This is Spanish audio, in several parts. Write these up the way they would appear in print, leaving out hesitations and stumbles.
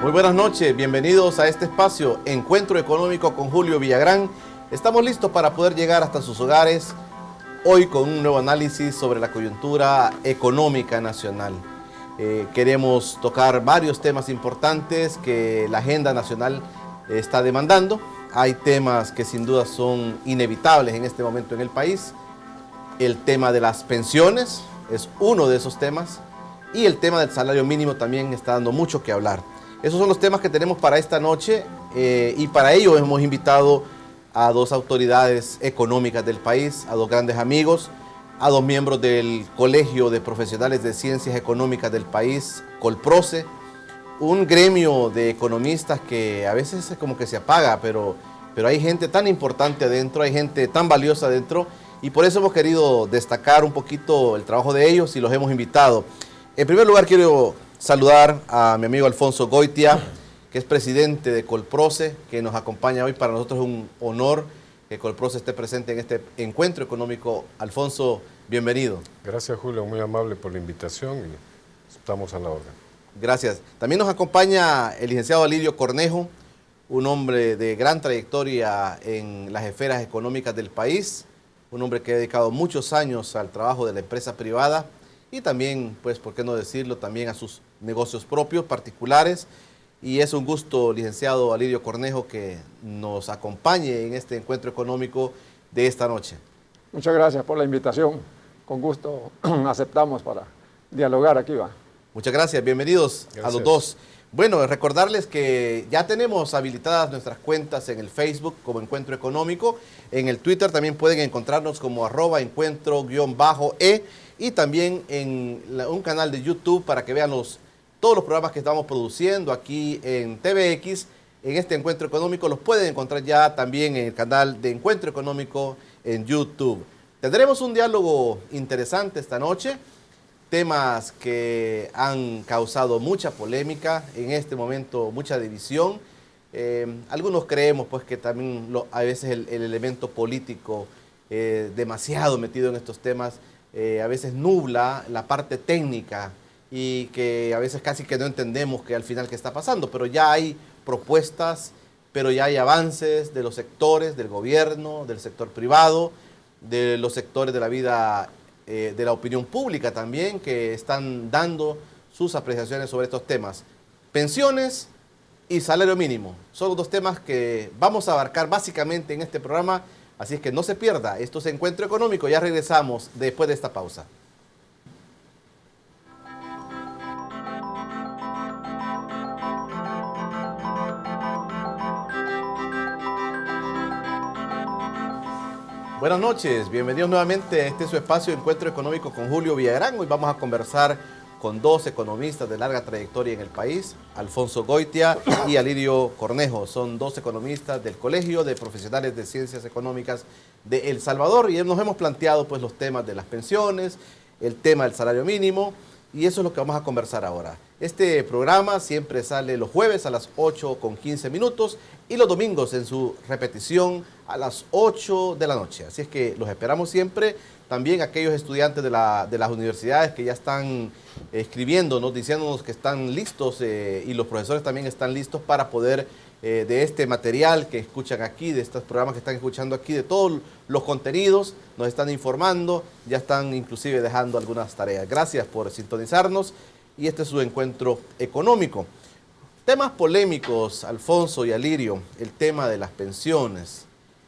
Muy buenas noches, bienvenidos a este espacio Encuentro Económico con Julio Villagrán. Estamos listos para poder llegar hasta sus hogares hoy con un nuevo análisis sobre la coyuntura económica nacional. Queremos tocar varios temas importantes que la agenda nacional está demandando. Hay temas que sin duda son inevitables en este momento en el país. El tema de las pensiones es uno de esos temas y el tema del salario mínimo también está dando mucho que hablar. Esos son los temas que tenemos para esta noche y para ello hemos invitado a dos autoridades económicas del país, a dos grandes amigos, a dos miembros del Colegio de Profesionales de Ciencias Económicas del país, Colproce, un gremio de economistas que a veces es como que se apaga, pero hay gente tan importante adentro, hay gente tan valiosa adentro y por eso hemos querido destacar un poquito el trabajo de ellos y los hemos invitado. En primer lugar quiero saludar a mi amigo Alfonso Goitia, que es presidente de Colproce, que nos acompaña hoy. Para nosotros es un honor que Colproce esté presente en este encuentro económico. Alfonso, bienvenido. Gracias, Julio, muy amable por la invitación y estamos a la orden. Gracias. También nos acompaña el licenciado Alirio Cornejo, un hombre de gran trayectoria en las esferas económicas del país, un hombre que ha dedicado muchos años al trabajo de la empresa privada y también, pues, ¿por qué no decirlo?, también a sus negocios propios, particulares. Y es un gusto, licenciado Alirio Cornejo, que nos acompañe en este encuentro económico de esta noche. Muchas gracias por la invitación. Con gusto aceptamos para dialogar aquí, va. Muchas gracias, bienvenidos a los dos. Bueno, recordarles que ya tenemos habilitadas nuestras cuentas en el Facebook como Encuentro Económico. En el Twitter también pueden encontrarnos como @encuentro_e y también en un canal de YouTube para que vean todos los programas que estamos produciendo aquí en TVX. En este Encuentro Económico los pueden encontrar ya también en el canal de Encuentro Económico en YouTube. Tendremos un diálogo interesante esta noche. Temas que han causado mucha polémica, en este momento mucha división. Algunos creemos pues que también a veces el elemento político demasiado metido en estos temas a veces nubla la parte técnica y que a veces casi que no entendemos que al final qué está pasando, pero ya hay propuestas, pero ya hay avances de los sectores, del gobierno, del sector privado, de los sectores de la vida de la opinión pública también, que están dando sus apreciaciones sobre estos temas. Pensiones y salario mínimo son los dos temas que vamos a abarcar básicamente en este programa, así es que no se pierda. Esto es Encuentro Económico, ya regresamos después de esta pausa. Buenas noches, bienvenidos nuevamente a este su espacio Encuentro Económico con Julio Villagrán. Hoy vamos a conversar con dos economistas de larga trayectoria en el país, Alfonso Goitia y Alirio Cornejo. Son dos economistas del Colegio de Profesionales de Ciencias Económicas de El Salvador y nos hemos planteado pues los temas de las pensiones, el tema del salario mínimo y eso es lo que vamos a conversar ahora. Este programa siempre sale los jueves a las 8:15 y los domingos en su repetición a las 8 de la noche. Así es que los esperamos siempre. También aquellos estudiantes de las universidades que ya están escribiéndonos, diciéndonos que están listos y los profesores también están listos para poder de este material que escuchan aquí, de estos programas que están escuchando aquí, de todos los contenidos, nos están informando, ya están inclusive dejando algunas tareas. Gracias por sintonizarnos y este es su Encuentro Económico. Temas polémicos, Alfonso y Alirio, el tema de las pensiones,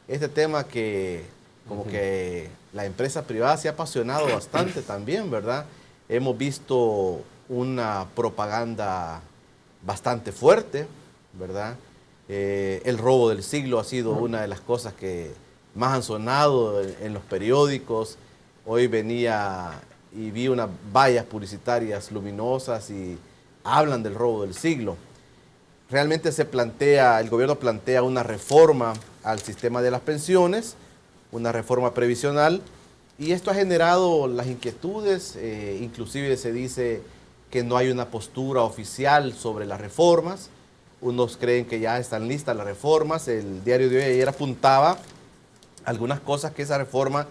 este tema que como que la empresa privada se ha apasionado bastante también, ¿verdad? Hemos visto una propaganda bastante fuerte, ¿verdad? El robo del siglo ha sido una de las cosas que más han sonado en los periódicos. Hoy venía y vi unas vallas publicitarias luminosas y hablan del robo del siglo. Realmente el gobierno plantea una reforma al sistema de las pensiones, una reforma previsional, y esto ha generado las inquietudes, inclusive se dice que no hay una postura oficial sobre las reformas. Unos creen que ya están listas las reformas. El diario de hoy ayer apuntaba algunas cosas que esa reforma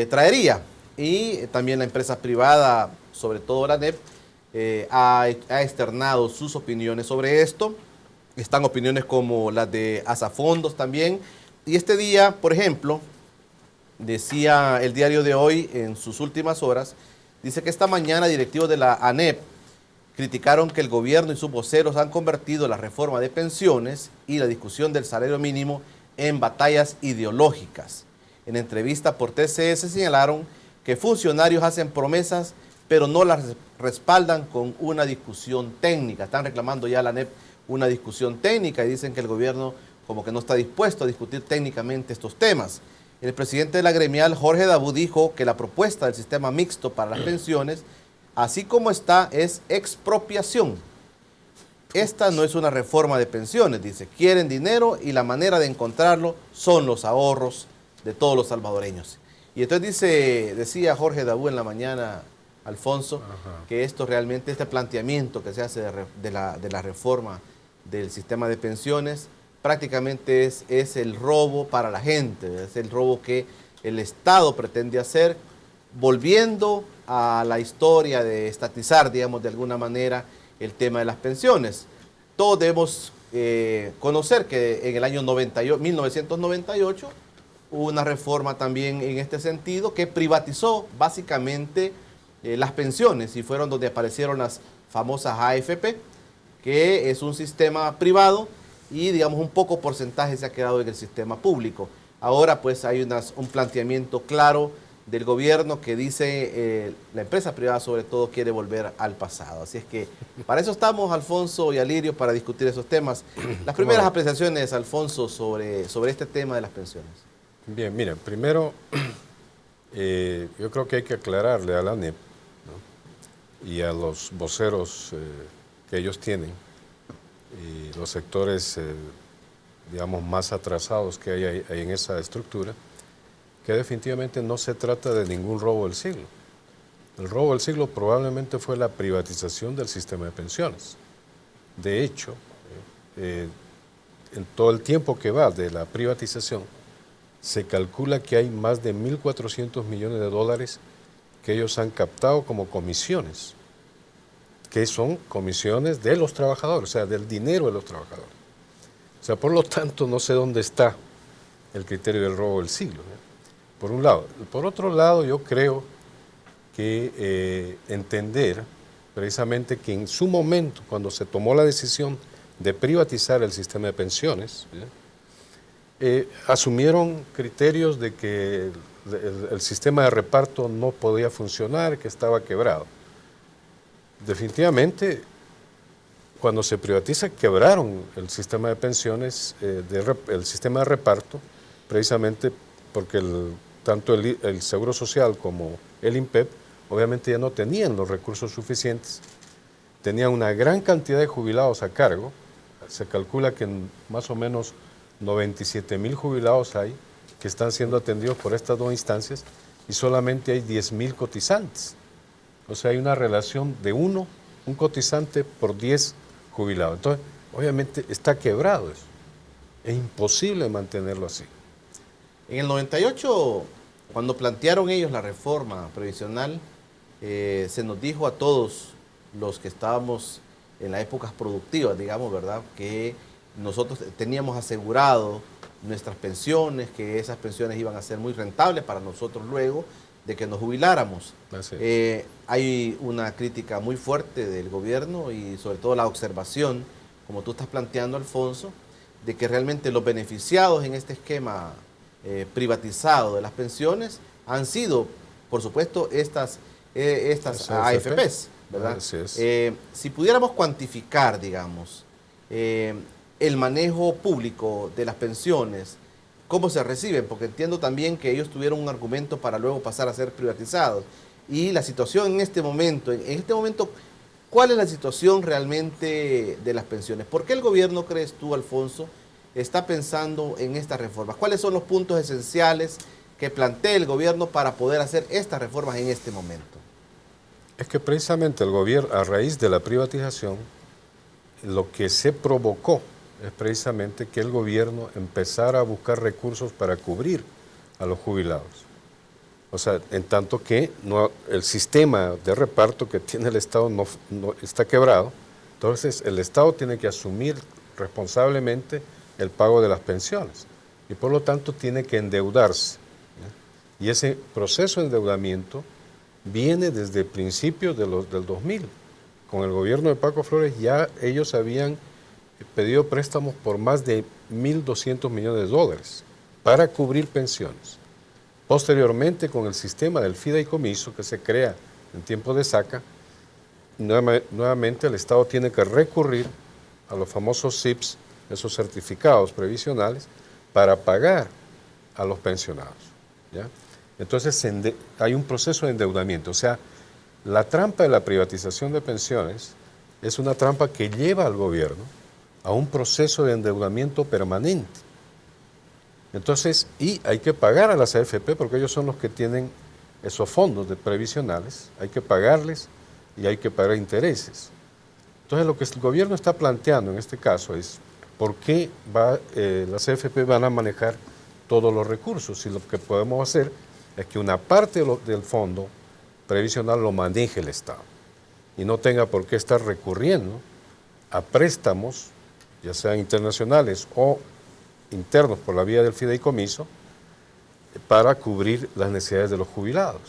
traería. Y también la empresa privada, sobre todo la ANEP, ha externado sus opiniones sobre esto. Están opiniones como las de Asafondos también. Y este día, por ejemplo, decía el diario de hoy en sus últimas horas, dice que esta mañana directivos de la ANEP criticaron que el gobierno y sus voceros han convertido la reforma de pensiones y la discusión del salario mínimo en batallas ideológicas. En entrevista por TCS señalaron que funcionarios hacen promesas, pero no las respaldan con una discusión técnica. Están reclamando ya a la ANEP una discusión técnica y dicen que el gobierno como que no está dispuesto a discutir técnicamente estos temas. El presidente de la gremial, Jorge Dabú, dijo que la propuesta del sistema mixto para las pensiones, así como está, es expropiación. Esta no es una reforma de pensiones, dice. Quieren dinero y la manera de encontrarlo son los ahorros de todos los salvadoreños. Y entonces decía Jorge Dabú en la mañana, Alfonso, que esto realmente, este planteamiento que se hace de la reforma del sistema de pensiones, prácticamente es el robo para la gente, es el robo que el Estado pretende hacer, volviendo a la historia de estatizar, digamos, de alguna manera, el tema de las pensiones. Todos debemos conocer que en el año 1998 hubo una reforma también en este sentido que privatizó básicamente las pensiones y fueron donde aparecieron las famosas AFP, que es un sistema privado y digamos un poco porcentaje se ha quedado en el sistema público. Ahora pues hay un planteamiento claro del gobierno que dice la empresa privada sobre todo quiere volver al pasado. Así es que para eso estamos, Alfonso y Alirio, para discutir esos temas. Las primeras apreciaciones, Alfonso, sobre este tema de las pensiones. Bien, mira, primero yo creo que hay que aclararle a la ANEP, ¿no?, y a los voceros que ellos tienen y los sectores digamos más atrasados que hay en esa estructura, que definitivamente no se trata de ningún robo del siglo. El robo del siglo probablemente fue la privatización del sistema de pensiones. De hecho, en todo el tiempo que va de la privatización, se calcula que hay más de 1.400 millones de dólares que ellos han captado como comisiones, que son comisiones de los trabajadores, o sea, del dinero de los trabajadores. O sea, por lo tanto, no sé dónde está el criterio del robo del siglo, ¿no?, por un lado. Por otro lado, yo creo que entender precisamente que en su momento, cuando se tomó la decisión de privatizar el sistema de pensiones, asumieron criterios de que el sistema de reparto no podía funcionar, que estaba quebrado. Definitivamente, cuando se privatiza, quebraron el sistema de pensiones, el sistema de reparto, precisamente porque tanto el Seguro Social como el INPEP obviamente ya no tenían los recursos suficientes, tenían una gran cantidad de jubilados a cargo. Se calcula que más o menos 97,000 jubilados hay que están siendo atendidos por estas dos instancias y solamente hay 10,000 cotizantes. O sea, hay una relación de un cotizante por 10 jubilados. Entonces, obviamente está quebrado eso. Es imposible mantenerlo así. En el 98, cuando plantearon ellos la reforma previsional, se nos dijo a todos los que estábamos en las épocas productivas, digamos, ¿verdad?, que nosotros teníamos asegurado nuestras pensiones, que esas pensiones iban a ser muy rentables para nosotros luego de que nos jubiláramos. Hay una crítica muy fuerte del gobierno y sobre todo la observación, como tú estás planteando, Alfonso, de que realmente los beneficiados en este esquema privatizado de las pensiones han sido, por supuesto, estas AFPs, ¿verdad? Así es. Si pudiéramos cuantificar, digamos, el manejo público de las pensiones, ¿cómo se reciben? Porque entiendo también que ellos tuvieron un argumento para luego pasar a ser privatizados. Y la situación en este momento, ¿cuál es la situación realmente de las pensiones? ¿Por qué el gobierno, crees tú, Alfonso, está pensando en estas reformas? ¿Cuáles son los puntos esenciales que plantea el gobierno para poder hacer estas reformas en este momento? Es que precisamente el gobierno, a raíz de la privatización, lo que se provocó es precisamente que el gobierno empezara a buscar recursos para cubrir a los jubilados. O sea, en tanto que el sistema de reparto que tiene el Estado no está quebrado, entonces el Estado tiene que asumir responsablemente el pago de las pensiones y por lo tanto tiene que endeudarse, ¿ya? Y ese proceso de endeudamiento viene desde principios del 2000. Con el gobierno de Paco Flores ya ellos habían pedido préstamos por más de 1.200 millones de dólares para cubrir pensiones. Posteriormente, con el sistema del fideicomiso que se crea en tiempo de Saca, nuevamente el Estado tiene que recurrir a los famosos CIPS, esos certificados previsionales, para pagar a los pensionados, ¿ya? Entonces hay un proceso de endeudamiento. O sea, la trampa de la privatización de pensiones es una trampa que lleva al gobierno a un proceso de endeudamiento permanente. Entonces, y hay que pagar a las AFP porque ellos son los que tienen esos fondos de previsionales, hay que pagarles y hay que pagar intereses. Entonces, lo que el gobierno está planteando en este caso es por qué las AFP van a manejar todos los recursos, y lo que podemos hacer es que una parte del fondo previsional lo maneje el Estado y no tenga por qué estar recurriendo a préstamos, ya sean internacionales o internos por la vía del fideicomiso, para cubrir las necesidades de los jubilados.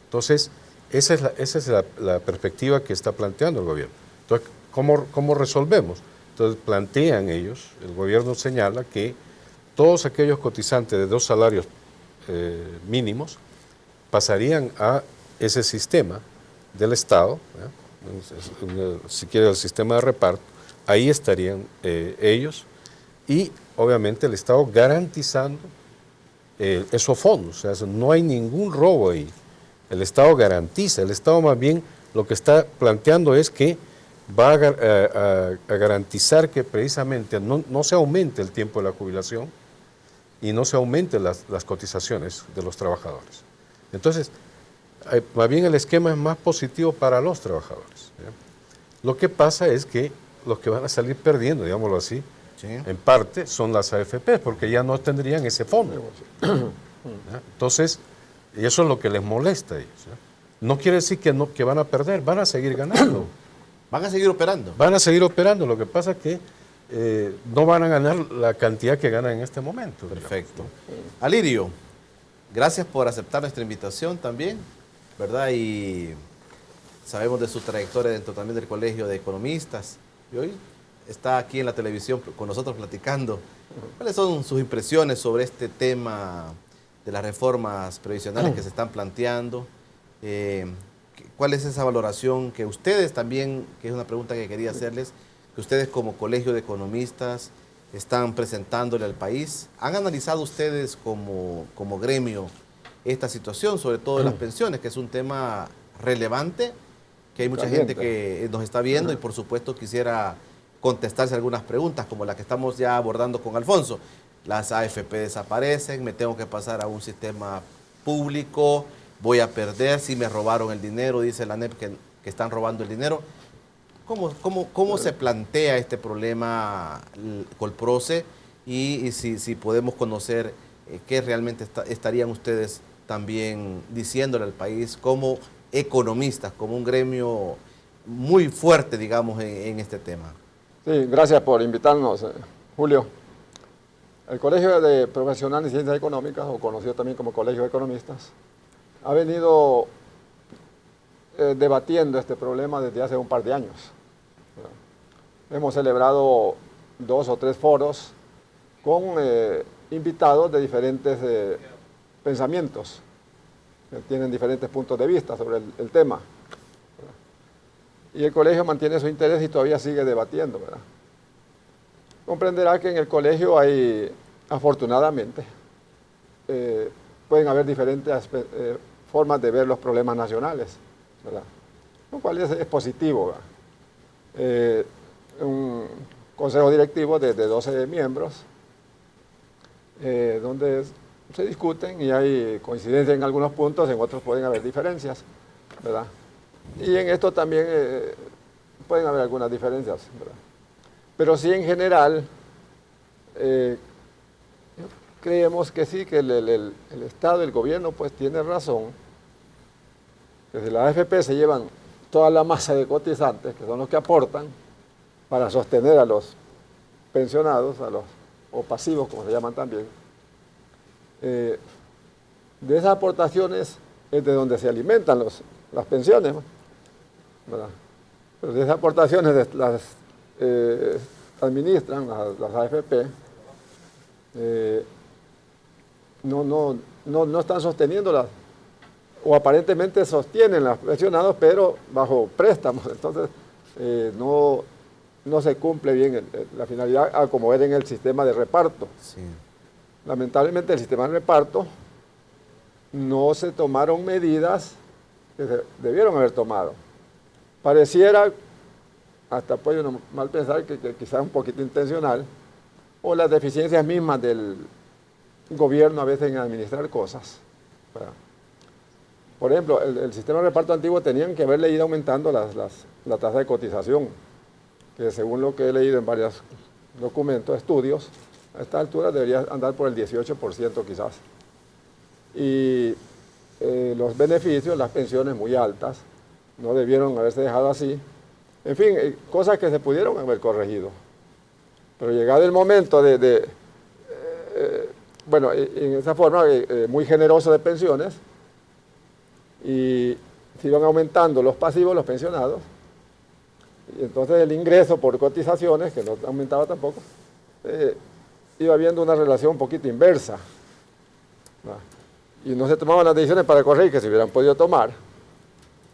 Entonces, esa es la perspectiva que está planteando el gobierno. Entonces, ¿cómo resolvemos? Entonces, plantean ellos, el gobierno señala que todos aquellos cotizantes de 2 salarios mínimos pasarían a ese sistema del Estado, si quiere el sistema de reparto, ahí estarían ellos, y obviamente el Estado garantizando esos fondos. O sea, no hay ningún robo ahí. El Estado garantiza, el Estado más bien lo que está planteando es que va a garantizar que precisamente no se aumente el tiempo de la jubilación y no se aumenten las cotizaciones de los trabajadores. Entonces, más bien el esquema es más positivo para los trabajadores, ¿ya? Lo que pasa es que los que van a salir perdiendo, digámoslo así, sí, en parte son las AFP, porque ya no tendrían ese fondo. ¿Ya? Entonces, y eso es lo que les molesta a ellos, ¿ya? No quiere decir que van a perder, van a seguir ganando. Van a seguir operando. Van a seguir operando, lo que pasa es que no van a ganar la cantidad que ganan en este momento. Perfecto. Digamos. Alirio, gracias por aceptar nuestra invitación también, ¿verdad? Y sabemos de su trayectoria dentro también del Colegio de Economistas. Y hoy está aquí en la televisión con nosotros platicando. ¿Cuáles son sus impresiones sobre este tema de las reformas previsionales que se están planteando? ¿Cuál es esa valoración que ustedes también, que es una pregunta que quería hacerles, que ustedes como Colegio de Economistas están presentándole al país? ¿Han analizado ustedes como gremio esta situación, sobre todo de las pensiones, que es un tema relevante, que hay mucha gente que nos está viendo y por supuesto quisiera contestarse algunas preguntas como la que estamos ya abordando con Alfonso? Las AFP desaparecen, me tengo que pasar a un sistema público, voy a perder, si me robaron el dinero, dice la ANEP que están robando el dinero. ¿Cómo se plantea este problema Colproce y si podemos conocer qué realmente estarían ustedes también diciéndole al país como economistas, como un gremio muy fuerte, digamos, en este tema? Sí, gracias por invitarnos, Julio. El Colegio de Profesionales de Ciencias Económicas, o conocido también como Colegio de Economistas, ha venido debatiendo este problema desde hace un par de años. Hemos celebrado 2 o 3 foros con invitados de diferentes pensamientos, que tienen diferentes puntos de vista sobre el tema. Y el colegio mantiene su interés y todavía sigue debatiendo, ¿verdad? Comprenderá que en el colegio hay, afortunadamente, pueden haber diferentes formas de ver los problemas nacionales, ¿verdad? Lo cual es positivo, ¿verdad? Un consejo directivo de 12 miembros, donde se discuten y hay coincidencia en algunos puntos, en otros pueden haber diferencias, ¿verdad? Y en esto también pueden haber algunas diferencias, ¿verdad? Pero sí, en general, creemos que sí, que el Estado, el gobierno, pues tiene razón. Que si las AFP se llevan toda la masa de cotizantes, que son los que aportan para sostener a los pensionados, o pasivos, como se llaman también, de esas aportaciones es de donde se alimentan las pensiones, ¿verdad? Pero de esas aportaciones las administran las AFP, no están sosteniéndolas, o aparentemente sostienen los pensionados, pero bajo préstamos. Entonces, no se cumple bien la finalidad a como era en el sistema de reparto. Sí. Lamentablemente, el sistema de reparto no se tomaron medidas que se debieron haber tomado. Pareciera, hasta puede uno mal pensar, que quizás un poquito intencional, o las deficiencias mismas del gobierno a veces en administrar cosas, ¿verdad? Por ejemplo, el sistema de reparto antiguo tenían que haberle ido aumentando la tasa de cotización, que según lo que he leído en varios documentos, estudios, a esta altura debería andar por el 18% quizás. Y los beneficios, las pensiones muy altas, no debieron haberse dejado así. En fin, cosas que se pudieron haber corregido. Pero llegado el momento bueno, en esa forma muy generosa de pensiones, y se iban aumentando los pasivos, los pensionados, y entonces el ingreso por cotizaciones, que no aumentaba tampoco, iba habiendo una relación un poquito inversa, ¿verdad? Y no se tomaban las decisiones para corregir que se hubieran podido tomar.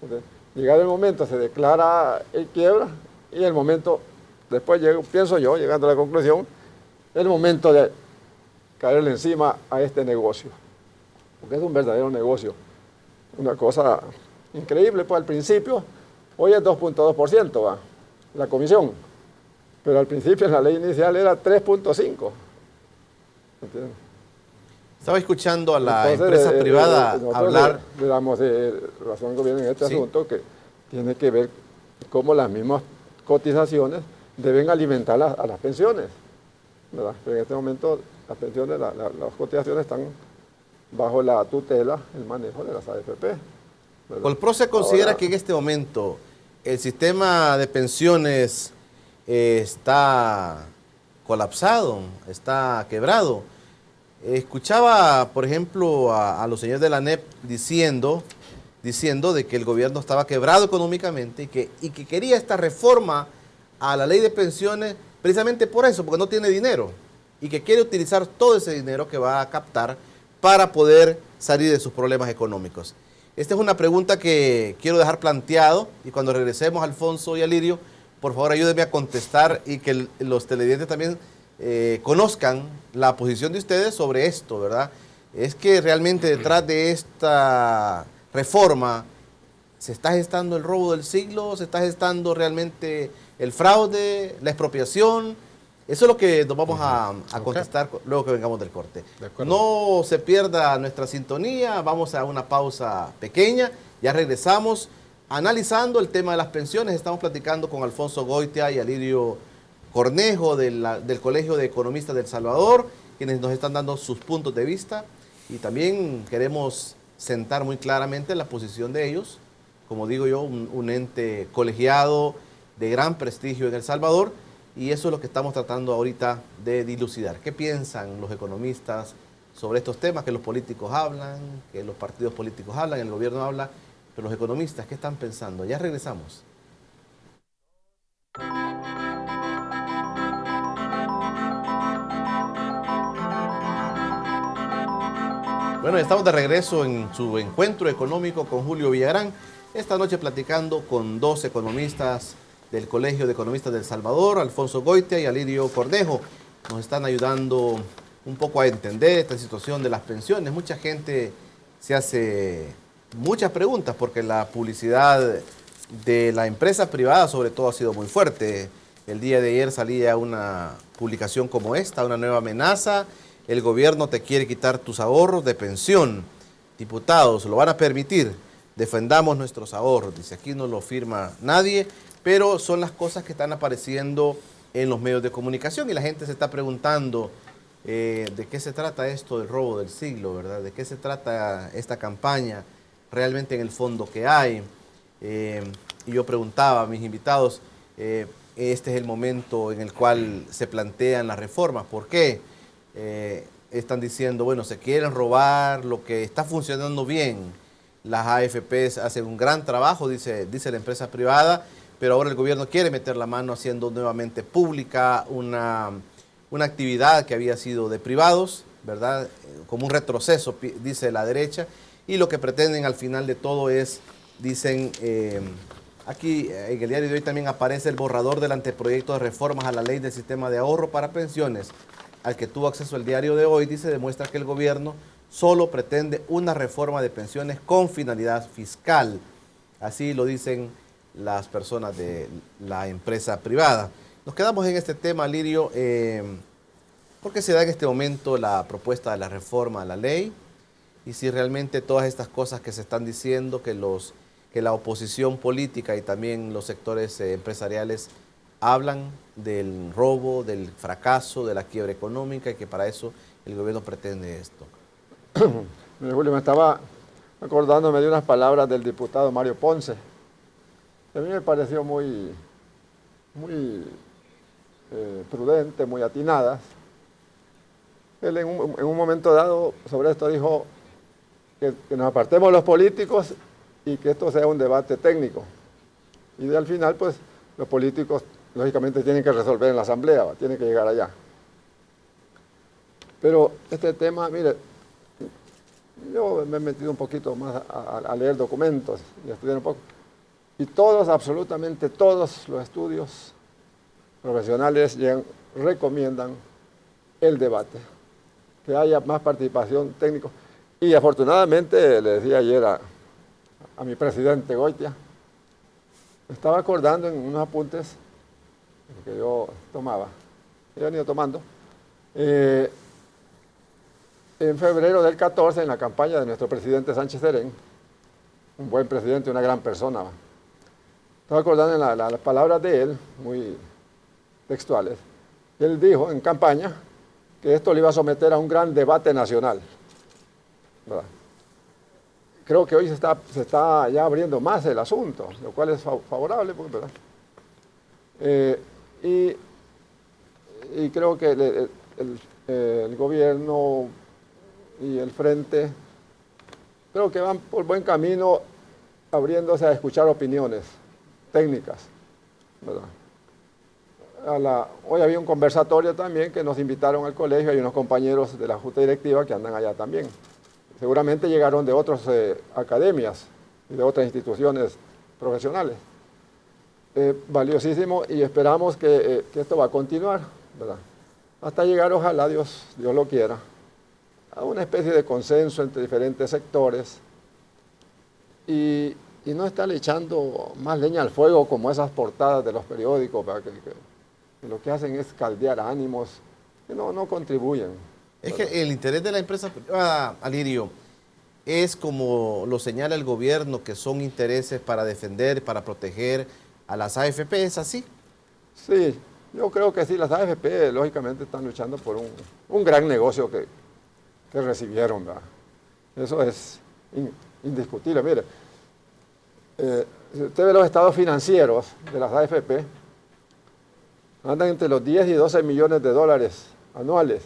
Entonces, llegado el momento se declara el quiebra, y el momento, después pienso yo, llegando a la conclusión, el momento de caerle encima a este negocio, porque es un verdadero negocio. Una cosa increíble, pues al principio, hoy es 2.2%, ¿va?, la comisión, pero al principio en la ley inicial era 3.5%. ¿Entiendes? Estaba escuchando a la Entonces, empresa privada hablar. Le damos razón al gobierno en este Sí. asunto, que tiene que ver cómo las mismas cotizaciones deben alimentar a las pensiones, ¿verdad? Pero en este momento las pensiones, las cotizaciones están bajo la tutela, el manejo de las AFP, ¿verdad? Colpro considera Ahora, que en este momento el sistema de pensiones está colapsado, está quebrado. Escuchaba, por ejemplo, a los señores de la ANEP diciendo de que el gobierno estaba quebrado económicamente y que quería esta reforma a la ley de pensiones precisamente por eso, porque no tiene dinero y que quiere utilizar todo ese dinero que va a captar para poder salir de sus problemas económicos. Esta es una pregunta que quiero dejar planteado, y cuando regresemos, Alfonso y Alirio, por favor ayúdenme a contestar y que los televidentes también conozcan la posición de ustedes sobre esto, ¿verdad? Es que realmente detrás de esta reforma se está gestando el robo del siglo, se está gestando realmente el fraude, la expropiación. Eso es lo que nos vamos a contestar luego que vengamos del corte. No se pierda nuestra sintonía, vamos a una pausa pequeña, ya regresamos analizando el tema de las pensiones. Estamos platicando con Alfonso Goitia y Alirio Cornejo del Colegio de Economistas de El Salvador, quienes nos están dando sus puntos de vista, y también queremos sentar muy claramente la posición de ellos, como digo yo, un ente colegiado de gran prestigio en El Salvador, y eso es lo que estamos tratando ahorita de dilucidar. ¿Qué piensan los economistas sobre estos temas que los políticos hablan, que los partidos políticos hablan, el gobierno habla, pero los economistas, ¿qué están pensando? Ya regresamos. Bueno, estamos de regreso en su encuentro económico con Julio Villagrán. Esta noche platicando con dos economistas del Colegio de Economistas de El Salvador, Alfonso Goitia y Alirio Cornejo. Nos están ayudando un poco a entender esta situación de las pensiones. Mucha gente se hace muchas preguntas porque la publicidad de la empresa privada sobre todo ha sido muy fuerte. El día de ayer salía una publicación como esta, una nueva amenaza. El gobierno te quiere quitar tus ahorros de pensión. Diputados, ¿lo van a permitir? Defendamos nuestros ahorros. Dice, aquí no lo firma nadie, pero son las cosas que están apareciendo en los medios de comunicación y la gente se está preguntando ¿De qué se trata esto del robo del siglo, verdad? ¿De qué se trata esta campaña? Realmente en el fondo que hay. Y yo preguntaba a mis invitados, este es el momento en el cual se plantean las reformas. ¿Por qué? Están diciendo, bueno, se quieren robar lo que está funcionando bien. Las AFPs hacen un gran trabajo, dice la empresa privada, pero ahora el gobierno quiere meter la mano haciendo nuevamente pública una actividad que había sido de privados, ¿verdad? Como un retroceso, dice la derecha, y lo que pretenden al final de todo es, dicen, aquí en el diario de hoy también aparece el borrador del anteproyecto de reformas a la ley del sistema de ahorro para pensiones, al que tuvo acceso el diario de hoy, dice, demuestra que el gobierno solo pretende una reforma de pensiones con finalidad fiscal. Así lo dicen las personas de la empresa privada. Nos quedamos en este tema, Lirio, porque se da en este momento la propuesta de la reforma a la ley y si realmente todas estas cosas que se están diciendo, que la oposición política y también los sectores empresariales hablan del robo, del fracaso, de la quiebra económica y que para eso el gobierno pretende esto. Mire, Julio, me estaba acordándome de unas palabras del diputado Mario Ponce. A mí me pareció muy prudente, muy atinadas. Él en un momento dado sobre esto dijo que nos apartemos los políticos y que esto sea un debate técnico. Y al final, pues, los políticos lógicamente tienen que resolver en la asamblea, tienen que llegar allá. Pero este tema, mire, yo me he metido un poquito más a leer documentos y a estudiar un poco. Y todos, absolutamente todos los estudios profesionales recomiendan el debate, que haya más participación técnica. Y afortunadamente, le decía ayer a mi presidente Goitia, me estaba acordando en unos apuntes que yo tomaba, he venido tomando, en febrero del 14, en la campaña de nuestro presidente Sánchez Serén, un buen presidente, una gran persona. Estaba acordando en las palabras de él, muy textuales. Él dijo en campaña que esto le iba a someter a un gran debate nacional, ¿verdad? Creo que hoy se está ya abriendo más el asunto, lo cual es favorable, ¿verdad? Y creo que el gobierno y el frente, creo que van por buen camino abriéndose a escuchar opiniones técnicas, ¿verdad? Hoy había un conversatorio también que nos invitaron al colegio, hay unos compañeros de la junta directiva que andan allá también. Seguramente llegaron de otras academias y de otras instituciones profesionales. Valiosísimo y esperamos que esto va a continuar, ¿verdad? Hasta llegar, ojalá Dios lo quiera, a una especie de consenso entre diferentes sectores y no estar echando más leña al fuego como esas portadas de los periódicos, ¿verdad? Que lo que hacen es caldear ánimos que no contribuyen. Es que el interés de la empresa privada, Alirio, es como lo señala el gobierno, que son intereses para defender, para proteger a las AFP, ¿es así? Sí, yo creo que sí, las AFP lógicamente están luchando por un gran negocio que recibieron, ¿verdad? Eso es indiscutible. Mire, si usted ve los estados financieros de las AFP, andan entre los 10 y 12 millones de dólares anuales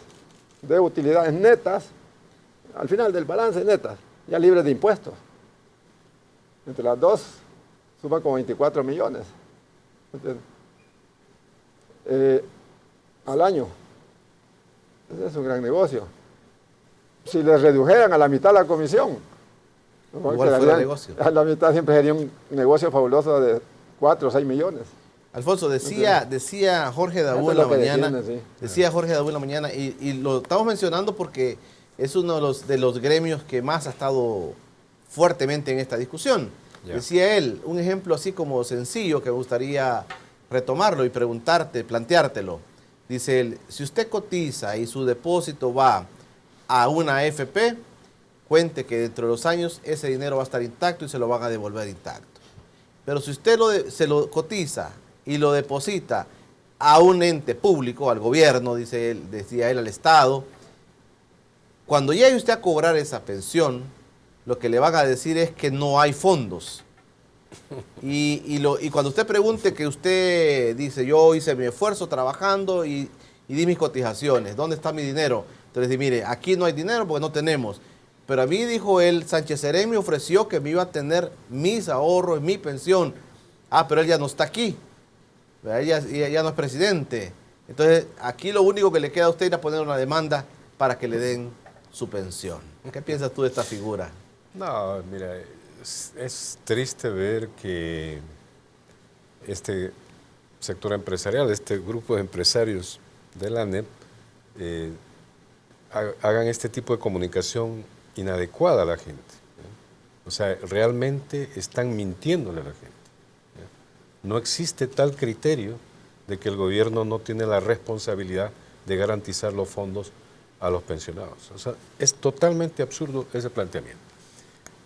de utilidades netas, al final del balance netas, ya libres de impuestos. Entre las dos suman como 24 millones al año. Ese es un gran negocio. Si les redujeran a la mitad la comisión, igual fuera negocio. A la mitad siempre sería un negocio fabuloso de 4 o 6 millones. Alfonso, decía Jorge Dabú en la mañana, decía Jorge Dabú en la mañana, y lo estamos mencionando porque es uno de los gremios que más ha estado fuertemente en esta discusión. Yeah. Decía él, un ejemplo así como sencillo que me gustaría retomarlo y planteártelo. Dice él, si usted cotiza y su depósito va a una AFP, cuente que dentro de los años ese dinero va a estar intacto y se lo van a devolver intacto. Pero si usted se lo cotiza y lo deposita a un ente público, al gobierno, decía él, al Estado, cuando llegue usted a cobrar esa pensión, lo que le van a decir es que no hay fondos. Y cuando usted pregunte que usted dice, yo hice mi esfuerzo trabajando y di mis cotizaciones, ¿dónde está mi dinero? Entonces dice, mire, aquí no hay dinero porque no tenemos. Pero a mí, dijo él, Sánchez Serén me ofreció que me iba a tener mis ahorros, mi pensión. Ah, pero él ya no está aquí. Ya no es presidente. Entonces, aquí lo único que le queda a usted es poner una demanda para que le den su pensión. ¿Qué piensas tú de esta figura? No, mira, es triste ver que este sector empresarial, este grupo de empresarios de la ANEP, hagan este tipo de comunicación inadecuada a la gente. O sea, realmente están mintiéndole a la gente. No existe tal criterio de que el gobierno no tiene la responsabilidad de garantizar los fondos a los pensionados. O sea, es totalmente absurdo ese planteamiento.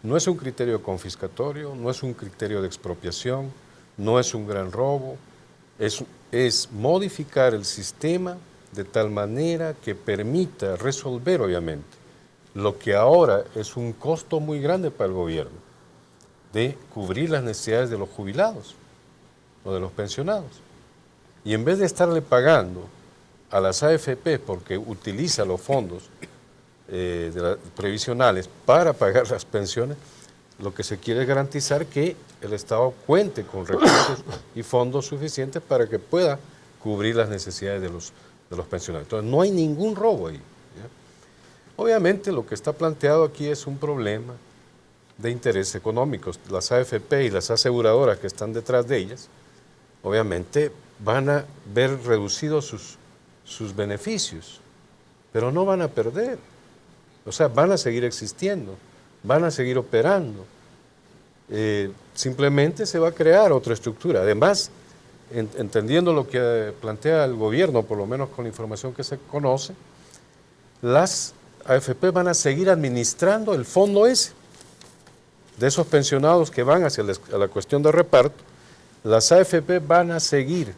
No es un criterio confiscatorio, no es un criterio de expropiación, no es un gran robo, es modificar el sistema de tal manera que permita resolver, obviamente, lo que ahora es un costo muy grande para el gobierno, de cubrir las necesidades de los jubilados o de los pensionados. Y en vez de estarle pagando a las AFP porque utiliza los fondos previsionales para pagar las pensiones, lo que se quiere es garantizar que el Estado cuente con recursos y fondos suficientes para que pueda cubrir las necesidades de los pensionados. Entonces, no hay ningún robo ahí, ¿ya? Obviamente, lo que está planteado aquí es un problema de intereses económicos. Las AFP y las aseguradoras que están detrás de ellas, obviamente, van a ver reducidos sus beneficios, pero no van a perder. O sea, van a seguir existiendo, van a seguir operando. Simplemente se va a crear otra estructura. Además, entendiendo lo que plantea el gobierno, por lo menos con la información que se conoce, las AFP van a seguir administrando el fondo ese. De esos pensionados que van hacia la cuestión de reparto, las AFP van a seguir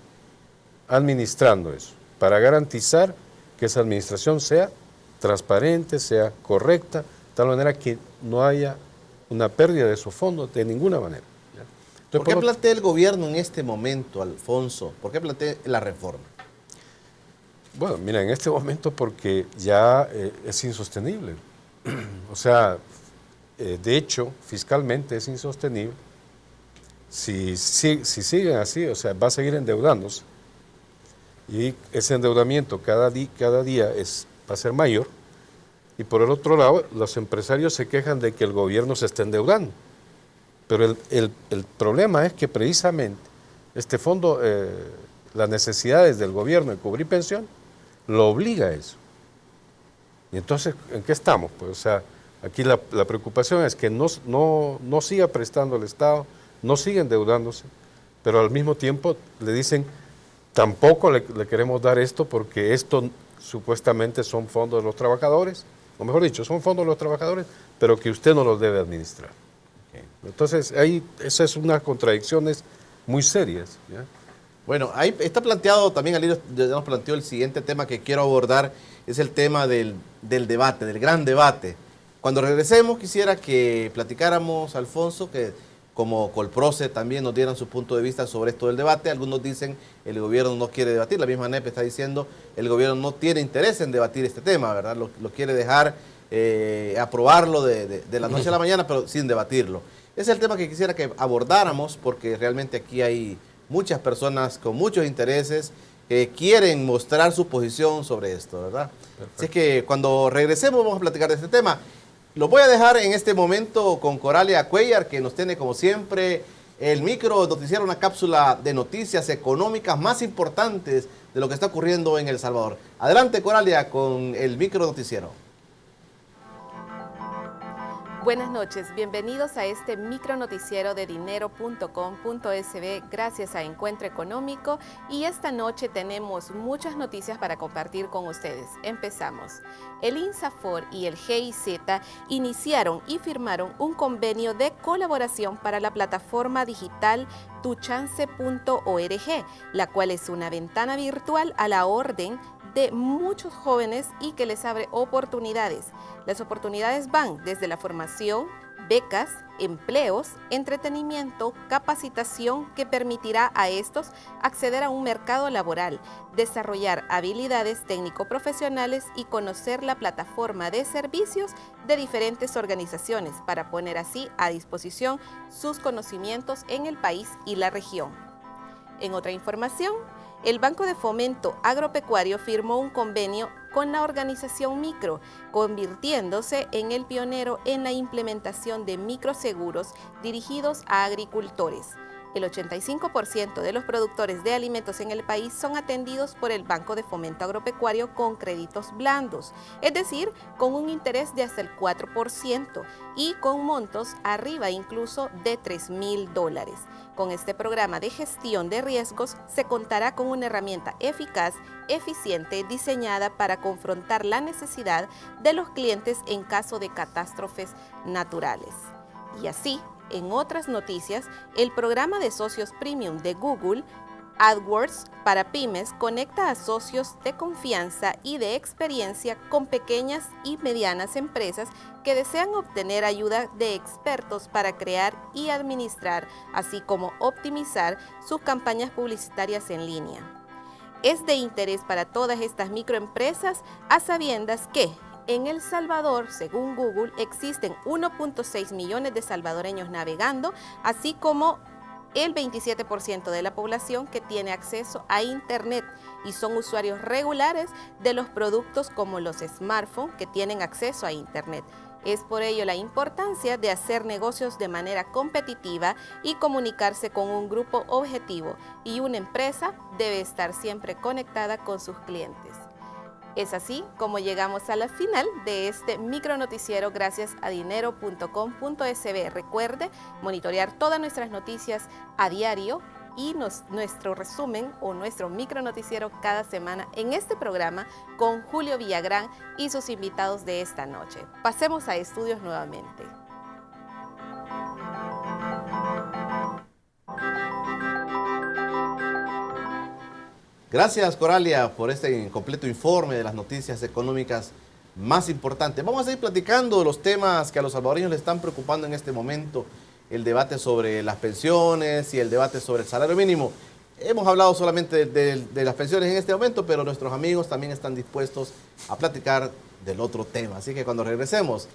administrando eso, para garantizar que esa administración sea transparente, sea correcta, de tal manera que no haya una pérdida de esos fondos de ninguna manera. Entonces, ¿por qué plantea el gobierno en este momento, Alfonso? ¿Por qué plantea la reforma? Bueno, mira, en este momento porque ya es insostenible. O sea, de hecho, fiscalmente es insostenible. Si siguen así, o sea, va a seguir endeudándose. Y ese endeudamiento cada día va a ser mayor. Y por el otro lado, los empresarios se quejan de que el gobierno se está endeudando. Pero el problema es que precisamente este fondo, las necesidades del gobierno de cubrir pensión, lo obliga a eso. Y entonces, ¿en qué estamos? Pues, o sea, aquí la preocupación es que no siga prestando el Estado, no siga endeudándose, pero al mismo tiempo le dicen, tampoco le queremos dar esto porque esto supuestamente son fondos de los trabajadores, o mejor dicho, son fondos de los trabajadores, pero que usted no los debe administrar. Okay. Entonces, ahí esas son unas contradicciones muy serias, ¿ya? Bueno, ahí está planteado también, Alirio, ya nos planteó el siguiente tema que quiero abordar, es el tema del debate, del gran debate. Cuando regresemos quisiera que platicáramos, Alfonso, que como Colproce también nos dieran su punto de vista sobre esto del debate. Algunos dicen el gobierno no quiere debatir, la misma ANEP está diciendo el gobierno no tiene interés en debatir este tema, ¿verdad? Lo quiere dejar, aprobarlo de la noche a la mañana, pero sin debatirlo. Ese es el tema que quisiera que abordáramos, porque realmente aquí hay muchas personas con muchos intereses que quieren mostrar su posición sobre esto, ¿verdad? Perfecto. Así que cuando regresemos vamos a platicar de este tema. Lo voy a dejar en este momento con Coralia Cuellar, que nos tiene como siempre el micro noticiero, una cápsula de noticias económicas más importantes de lo que está ocurriendo en El Salvador. Adelante, Coralia, con el micro noticiero. Buenas noches, bienvenidos a este micronoticiero de dinero.com.sb gracias a Encuentro Económico, y esta noche tenemos muchas noticias para compartir con ustedes. Empezamos. El INSAFOR y el GIZ iniciaron y firmaron un convenio de colaboración para la plataforma digital tuchance.org, la cual es una ventana virtual a la orden de muchos jóvenes y que les abre oportunidades. Las oportunidades van desde la formación, becas, empleos, entretenimiento, capacitación que permitirá a estos acceder a un mercado laboral, desarrollar habilidades técnico-profesionales y conocer la plataforma de servicios de diferentes organizaciones para poner así a disposición sus conocimientos en el país y la región. En otra información, el Banco de Fomento Agropecuario firmó un convenio con la organización Micro, convirtiéndose en el pionero en la implementación de microseguros dirigidos a agricultores. El 85% de los productores de alimentos en el país son atendidos por el Banco de Fomento Agropecuario con créditos blandos, es decir, con un interés de hasta el 4% y con montos arriba incluso de $3,000. Con este programa de gestión de riesgos se contará con una herramienta eficaz, eficiente, diseñada para confrontar la necesidad de los clientes en caso de catástrofes naturales. Y así, en otras noticias, el programa de socios premium de Google AdWords para pymes conecta a socios de confianza y de experiencia con pequeñas y medianas empresas que desean obtener ayuda de expertos para crear y administrar, así como optimizar sus campañas publicitarias en línea. Es de interés para todas estas microempresas, a sabiendas que en El Salvador, según Google, existen 1.6 millones de salvadoreños navegando, así como el 27% de la población que tiene acceso a Internet y son usuarios regulares de los productos como los smartphones que tienen acceso a Internet. Es por ello la importancia de hacer negocios de manera competitiva y comunicarse con un grupo objetivo, y una empresa debe estar siempre conectada con sus clientes. Es así como llegamos a la final de este micronoticiero gracias a dinero.com.sb. Recuerde monitorear todas nuestras noticias a diario y nuestro resumen o nuestro micronoticiero cada semana en este programa con Julio Villagrán y sus invitados de esta noche. Pasemos a estudios nuevamente. Gracias, Coralia, por este completo informe de las noticias económicas más importantes. Vamos a ir platicando de los temas que a los salvadoreños les están preocupando en este momento. El debate sobre las pensiones y el debate sobre el salario mínimo. Hemos hablado solamente de las pensiones en este momento, pero nuestros amigos también están dispuestos a platicar del otro tema. Así que cuando regresemos,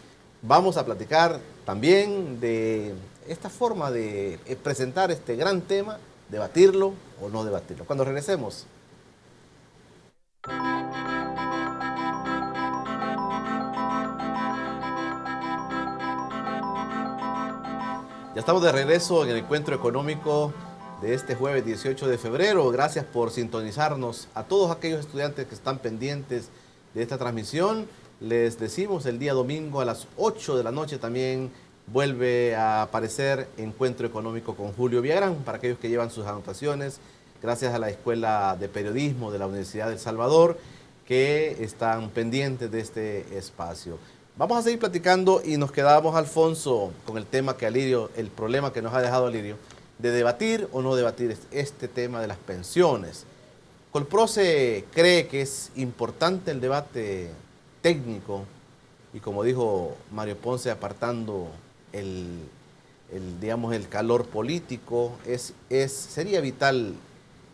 vamos a platicar también de esta forma de presentar este gran tema, debatirlo o no debatirlo. Cuando regresemos. Ya estamos de regreso en el encuentro económico de este jueves 18 de febrero. Gracias por sintonizarnos. A todos aquellos estudiantes que están pendientes de esta transmisión, les decimos el día domingo a las 8 de la noche también vuelve a aparecer Encuentro Económico con Julio Villagrán. Para aquellos que llevan sus anotaciones, gracias a la Escuela de Periodismo de la Universidad de El Salvador, que están pendientes de este espacio. Vamos a seguir platicando y nos quedamos, Alfonso, con el tema que Alirio, el problema que nos ha dejado Alirio, de debatir o no debatir este tema de las pensiones. Colproce cree que es importante el debate técnico y, como dijo Mario Ponce, apartando el calor político, sería vital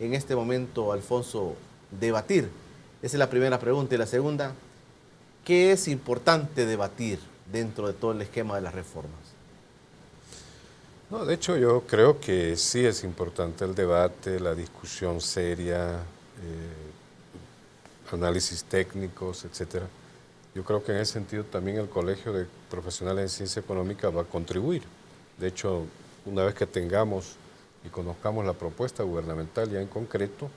en este momento, Alfonso, debatir. Esa es la primera pregunta. Y la segunda, ¿qué es importante debatir dentro de todo el esquema de las reformas? No, de hecho yo creo que sí es importante el debate, la discusión seria, análisis técnicos, etcétera. Yo creo que en ese sentido también el Colegio de Profesionales en Ciencia Económica va a contribuir. De hecho, una vez que tengamos y conozcamos la propuesta gubernamental ya en concreto,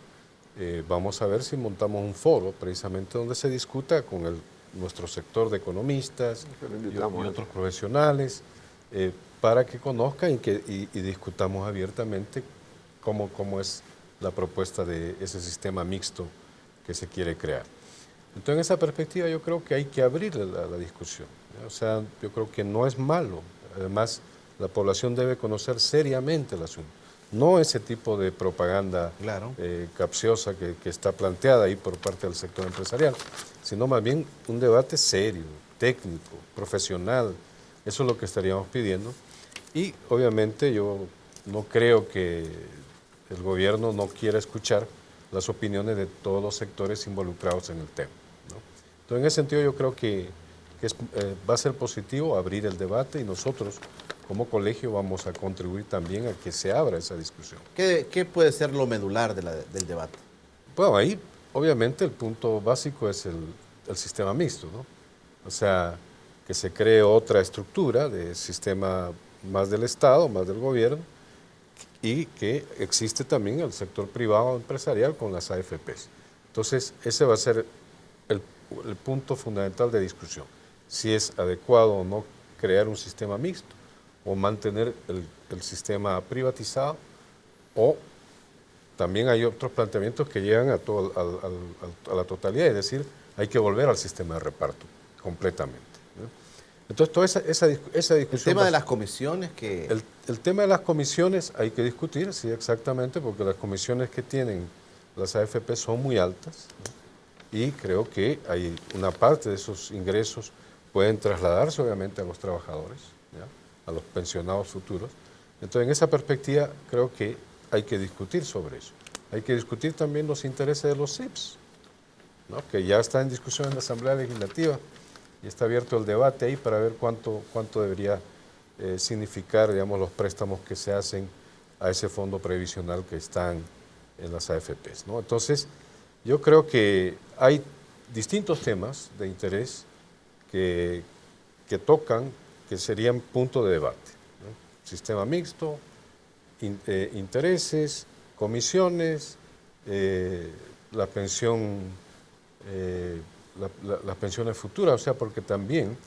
vamos a ver si montamos un foro precisamente donde se discuta con el nuestro sector de economistas Que lo y invitamos. otros profesionales para que conozcan y discutamos abiertamente cómo es la propuesta de ese sistema mixto que se quiere crear. Entonces, en esa perspectiva yo creo que hay que abrir la discusión, ¿ya? O sea, yo creo que no es malo. Además, la población debe conocer seriamente el asunto. No ese tipo de propaganda Claro. capciosa que está planteada ahí por parte del sector empresarial, sino más bien un debate serio, técnico, profesional. Eso es lo que estaríamos pidiendo. Y obviamente yo no creo que el gobierno no quiera escuchar las opiniones de todos los sectores involucrados en el tema, ¿no? Entonces, en ese sentido yo creo que va a ser positivo abrir el debate y nosotros como colegio vamos a contribuir también a que se abra esa discusión. ¿Qué puede ser lo medular del debate? Bueno, ahí obviamente el punto básico es el sistema mixto, ¿no? O sea, que se cree otra estructura de sistema más del Estado, más del gobierno, y que existe también el sector privado empresarial con las AFPs. Entonces, ese va a ser el punto fundamental de discusión. Si es adecuado o no crear un sistema mixto, o mantener el sistema privatizado, o también hay otros planteamientos que llegan a la totalidad, es decir, hay que volver al sistema de reparto completamente, ¿no? Entonces, toda esa discusión... El tema de las comisiones que... El tema de las comisiones hay que discutir, sí, exactamente, porque las comisiones que tienen las AFP son muy altas, ¿no? Y creo que hay una parte de esos ingresos pueden trasladarse obviamente a los trabajadores, ¿ya? A los pensionados futuros. Entonces, en esa perspectiva creo que hay que discutir sobre eso. Hay que discutir también los intereses de los CIPS, ¿no? Que ya está en discusión en la Asamblea Legislativa y está abierto el debate ahí para ver cuánto debería significar, digamos, los préstamos que se hacen a ese fondo previsional que están en las AFPs, ¿no? Entonces, yo creo que hay distintos temas de interés que tocan, que serían punto de debate, ¿no? Sistema mixto, intereses, comisiones, la pensión, las pensiones futuras, o sea, porque también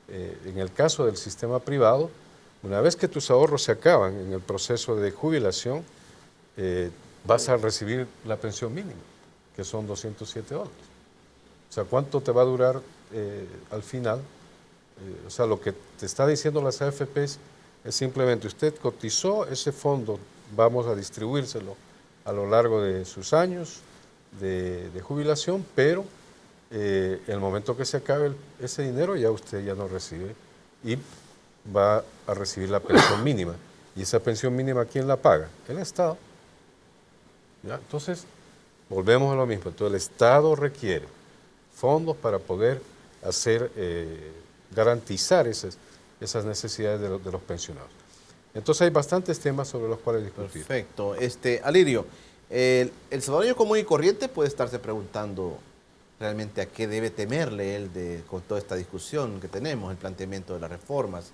en el caso del sistema privado, una vez que tus ahorros se acaban en el proceso de jubilación, vas a recibir la pensión mínima, que son $207. O sea, ¿cuánto te va a durar al final? O sea, lo que te está diciendo las AFPs es simplemente usted cotizó ese fondo, vamos a distribuírselo a lo largo de sus años de jubilación, pero el momento que se acabe ese dinero ya usted ya no recibe y va a recibir la pensión mínima. ¿Y esa pensión mínima quién la paga? El Estado. ¿Ya? Entonces, volvemos a lo mismo. Entonces, el Estado requiere fondos para poder garantizar esas necesidades de los pensionados. Entonces, hay bastantes temas sobre los cuales discutir. Perfecto. Alirio, el salvadoreño común y corriente puede estarse preguntando realmente a qué debe temerle él con toda esta discusión que tenemos, el planteamiento de las reformas.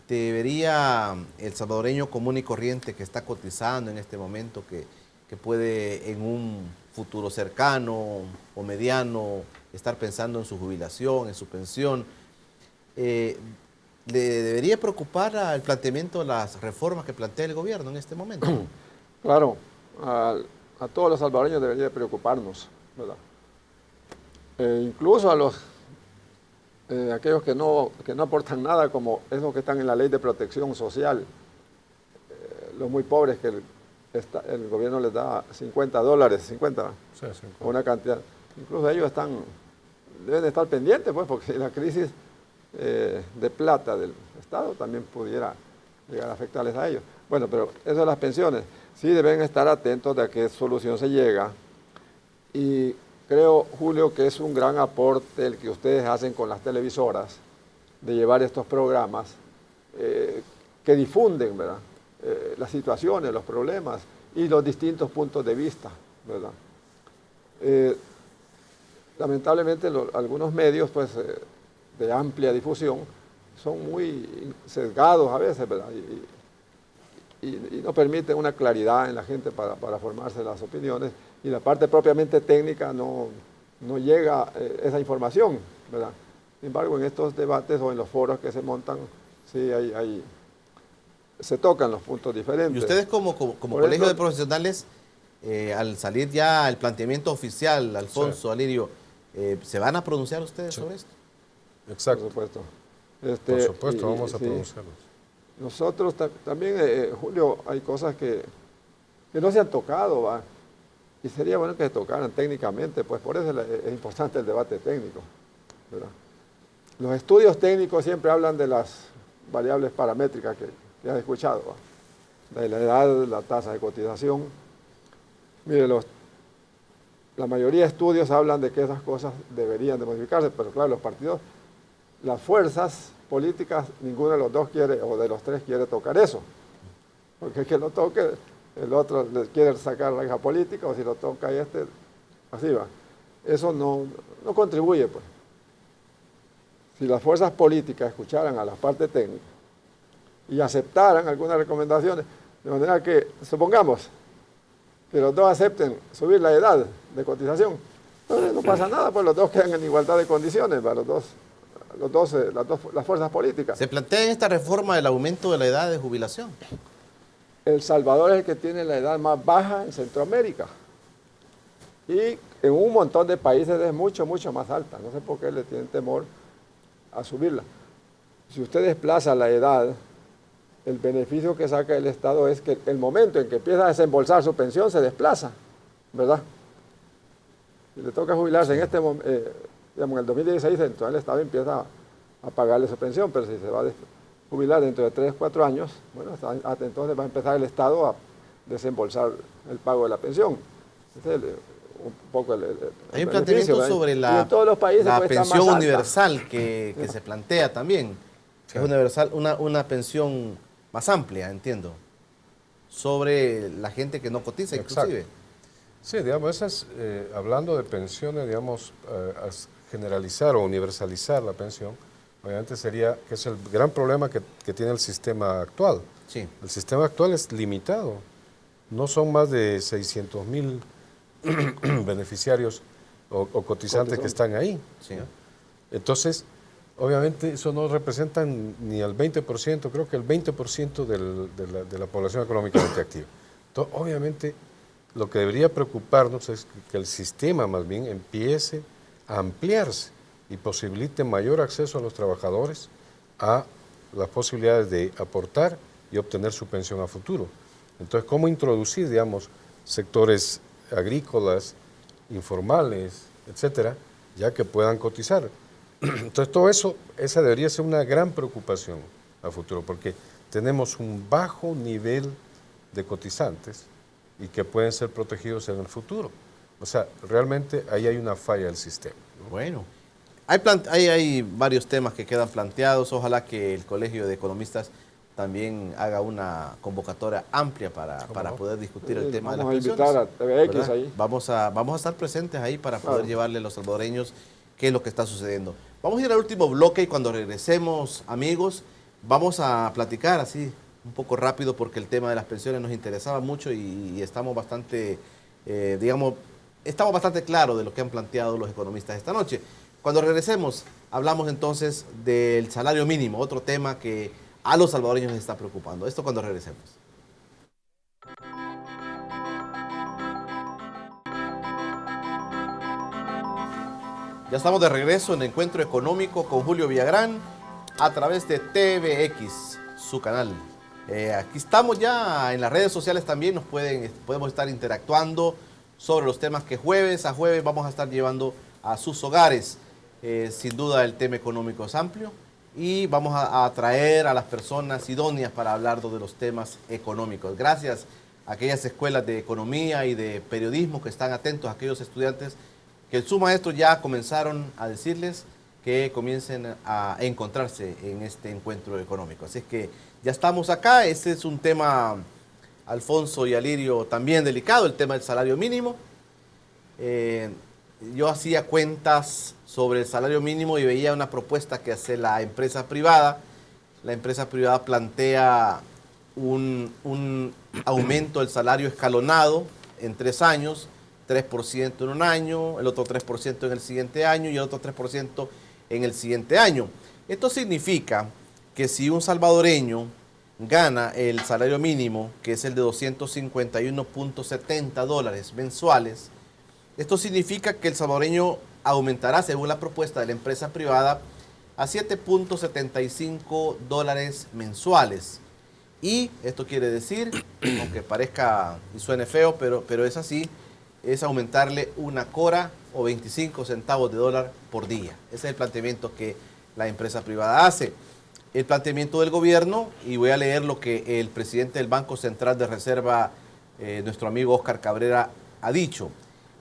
¿Debería el salvadoreño común y corriente que está cotizando en este momento, que puede en un futuro cercano o mediano estar pensando en su jubilación, en su pensión, le debería preocupar el planteamiento de las reformas que plantea el gobierno en este momento? Claro, a todos los salvadoreños debería preocuparnos, ¿verdad? Incluso a aquellos que no aportan nada, como esos que están en la ley de protección social, los muy pobres que el gobierno les da $50, 50, Sí, una cantidad. Incluso ellos deben estar pendientes, pues, porque la crisis de plata del Estado también pudiera llegar a afectarles a ellos. Bueno, pero eso de las pensiones, sí deben estar atentos de a qué solución se llega. Y creo, Julio, que es un gran aporte el que ustedes hacen con las televisoras de llevar estos programas que difunden, ¿verdad? Las situaciones, los problemas y los distintos puntos de vista, ¿verdad? Lamentablemente algunos medios, pues, de amplia difusión son muy sesgados a veces, ¿verdad? Y no permiten una claridad en la gente para formarse las opiniones, y la parte propiamente técnica no llega esa información ¿verdad? Sin embargo, en estos debates o en los foros que se montan, sí se tocan los puntos diferentes. Y ustedes como colegio de profesionales, al salir ya el planteamiento oficial, Alfonso, sí. Alirio, ¿se van a pronunciar ustedes sobre esto? Exacto. Por supuesto. Por supuesto, vamos a pronunciarnos. Nosotros también, Julio, hay cosas que no se han tocado, ¿va? Y sería bueno que se tocaran técnicamente, pues por eso es importante el debate técnico, ¿verdad? Los estudios técnicos siempre hablan de las variables paramétricas que has escuchado, ¿va? De la edad, la tasa de cotización. Mire, la mayoría de estudios hablan de que esas cosas deberían de modificarse, pero claro, los partidos, las fuerzas políticas, ninguno de los dos quiere, o de los tres quiere tocar eso. Porque el que lo toque, el otro le quiere sacar la hija política, o si lo toca así va. Eso no contribuye, pues. Si las fuerzas políticas escucharan a la parte técnica y aceptaran algunas recomendaciones, de manera que, supongamos, que los dos acepten subir la edad de cotización, no pasa nada, pues los dos quedan en igualdad de condiciones, ¿va? Las fuerzas políticas. ¿Se plantea en esta reforma el aumento de la edad de jubilación? El Salvador es el que tiene la edad más baja en Centroamérica. Y en un montón de países es mucho, mucho más alta. No sé por qué le tienen temor a subirla. Si usted desplaza la edad, el beneficio que saca el Estado es que el momento en que empieza a desembolsar su pensión se desplaza, ¿verdad? Si le toca jubilarse en digamos, en el 2016, entonces el Estado empieza a pagarle su pensión, pero si se va a jubilar dentro de 3 o 4 años, bueno, entonces va a empezar el Estado a desembolsar el pago de la pensión. Ese es un poco hay un planteamiento sobre la pensión universal que se plantea también, que es universal, una pensión más amplia, entiendo, sobre la gente que no cotiza. Exacto. Inclusive. Sí, digamos, hablando de pensiones, digamos, generalizar o universalizar la pensión, obviamente que es el gran problema que tiene el sistema actual. Sí. El sistema actual es limitado. No son más de 600,000 beneficiarios o cotizantes que están ahí. Sí. Entonces, obviamente eso no representa ni el 20%, creo que el 20% de la población económicamente activa. Entonces, obviamente, lo que debería preocuparnos es que el sistema más bien empiece a ampliarse y posibilite mayor acceso a los trabajadores a las posibilidades de aportar y obtener su pensión a futuro. Entonces, ¿cómo introducir, digamos, sectores agrícolas, informales, etcétera, ya que puedan cotizar? Entonces, todo eso, esa debería ser una gran preocupación a futuro, porque tenemos un bajo nivel de cotizantes y que pueden ser protegidos en el futuro. O sea, realmente ahí hay una falla del sistema, ¿no? Bueno, hay varios temas que quedan planteados. Ojalá que el Colegio de Economistas también haga una convocatoria amplia para poder discutir el tema de las pensiones. Vamos a invitar a TVX ahí. Vamos a estar presentes ahí para poder llevarle a los salvadoreños qué es lo que está sucediendo. Vamos a ir al último bloque y cuando regresemos, amigos, vamos a platicar así un poco rápido porque el tema de las pensiones nos interesaba mucho y estamos bastante, estamos bastante claros de lo que han planteado los economistas esta noche. Cuando regresemos, hablamos entonces del salario mínimo, otro tema que a los salvadoreños les está preocupando. Esto cuando regresemos. Ya estamos de regreso en Encuentro Económico con Julio Villagrán a través de TVX, su canal. Aquí estamos ya en las redes sociales también, podemos estar interactuando sobre los temas que jueves a jueves vamos a estar llevando a sus hogares. Sin duda el tema económico es amplio y vamos a atraer a las personas idóneas para hablar de los temas económicos. Gracias a aquellas escuelas de economía y de periodismo que están atentos, a aquellos estudiantes que sus maestros ya comenzaron a decirles que comiencen a encontrarse en este encuentro económico. Así es que ya estamos acá. Este es un tema, Alfonso y Alirio, también delicado, el tema del salario mínimo. Yo hacía cuentas sobre el salario mínimo y veía una propuesta que hace la empresa privada. La empresa privada plantea un aumento del salario escalonado en 3 años, 3% en un año, el otro 3% en el siguiente año y el otro 3% en el siguiente año. Esto significa que si un salvadoreño gana el salario mínimo, que es el de 251.70 dólares mensuales, esto significa que el salvadoreño aumentará, según la propuesta de la empresa privada, a 7.75 dólares mensuales. Y esto quiere decir, aunque parezca y suene feo, pero es así, es aumentarle una cora o 25 centavos de dólar por día. Ese es el planteamiento que la empresa privada hace. El planteamiento del gobierno, y voy a leer lo que el presidente del Banco Central de Reserva, nuestro amigo Óscar Cabrera, ha dicho.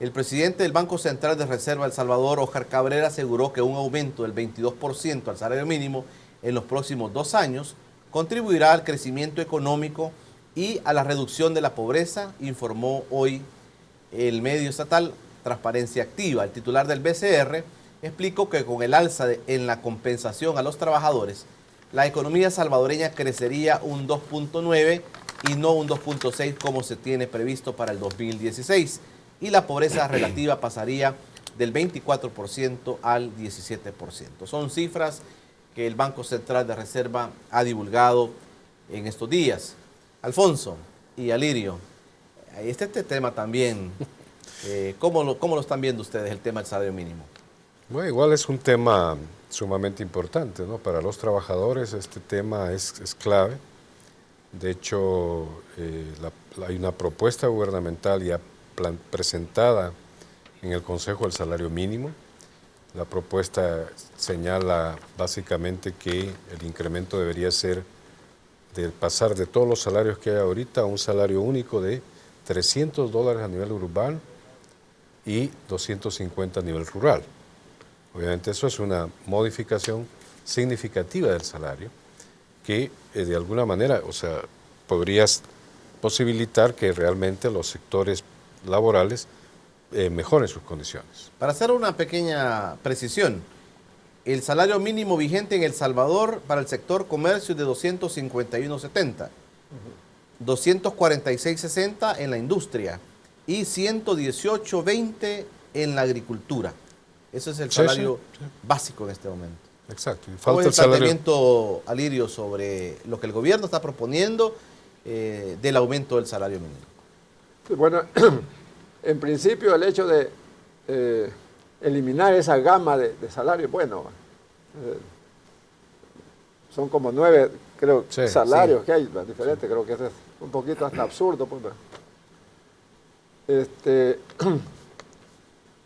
El presidente del Banco Central de Reserva de El Salvador, Óscar Cabrera, aseguró que un aumento del 22% al salario mínimo en los próximos 2 años contribuirá al crecimiento económico y a la reducción de la pobreza, informó hoy el medio estatal Transparencia Activa. El titular del BCR explicó que con el alza en la compensación a los trabajadores, la economía salvadoreña crecería un 2.9 y no un 2.6 como se tiene previsto para el 2016. Y la pobreza relativa pasaría del 24% al 17%. Son cifras que el Banco Central de Reserva ha divulgado en estos días. Alfonso y Alirio, este tema también, ¿cómo lo están viendo ustedes, el tema del salario mínimo? Bueno, igual es un tema sumamente importante, ¿no? Para los trabajadores este tema es clave. De hecho, hay una propuesta gubernamental ya presentada en el Consejo del Salario Mínimo. La propuesta señala básicamente que el incremento debería ser de pasar de todos los salarios que hay ahorita a un salario único de 300 dólares a nivel urbano y 250 a nivel rural. Obviamente eso es una modificación significativa del salario que de alguna manera, podrías posibilitar que realmente los sectores laborales mejoren sus condiciones. Para hacer una pequeña precisión, el salario mínimo vigente en El Salvador para el sector comercio es de 251.70, 246.60 en la industria y 118.20 en la agricultura. Ese es el salario básico en este momento. Exacto. ¿Cuál es el planteamiento, Alirio, sobre lo que el gobierno está proponiendo del aumento del salario mínimo? Bueno, en principio el hecho de eliminar esa gama de salarios, bueno, son como 9, creo, salarios que hay, diferentes, creo que eso es un poquito hasta absurdo. Pues,